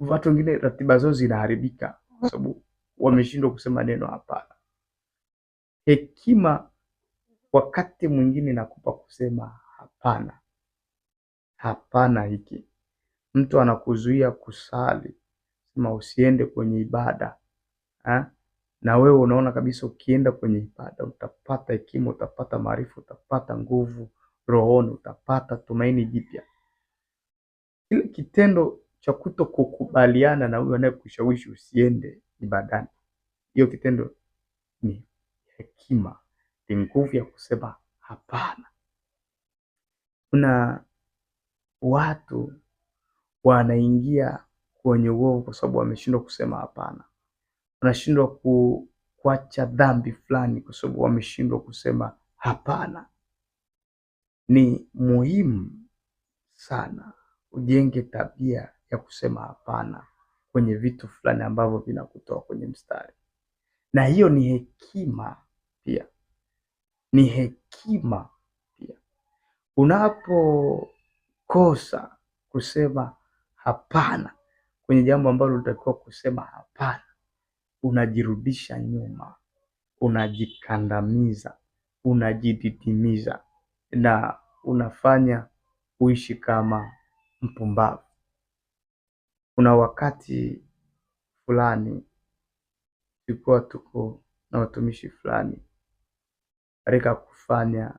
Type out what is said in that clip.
watu wengine ratiba zao zinaharibika kwa sababu wameshindwa kusema neno hapana. Hekima wakati mwingine nakupa kusema hapana. Hapana hiki. Mtu anakuzuia kusali, sema usiende kwenye ibada. Na wewe unaona kabisa ukienda kwenye ibada utapata hekima, utapata maarifa, utapata nguvu rohoni, utapata tumaini jipya. Kile kitendo cha kutokukubaliana na huyo anayekushawishi usiende ibadani, hiyo kitendo ni hekima, ni nguvu ya kusema hapana. Kuna watu wanaingia kwenye uovu kwa sababu wameshindwa kusema hapana. Wanashindwa kuacha dhambi fulani kwa sababu wameshindwa kusema hapana. Ni muhimu sana ujenge tabia ya kusema hapana kwenye vitu fulani ambavyo vinakutoa kwenye mstari, na hiyo ni hekima pia, ni hekima pia. Unapokosa kusema hapana kwenye jambo ambalo unatakiwa kusema hapana, unajirudisha nyuma, unajikandamiza, unajididimiza na unafanya uishi kama mpumbavu. Kuna wakati fulani tulikuwa tuko na watumishi fulani katika kufanya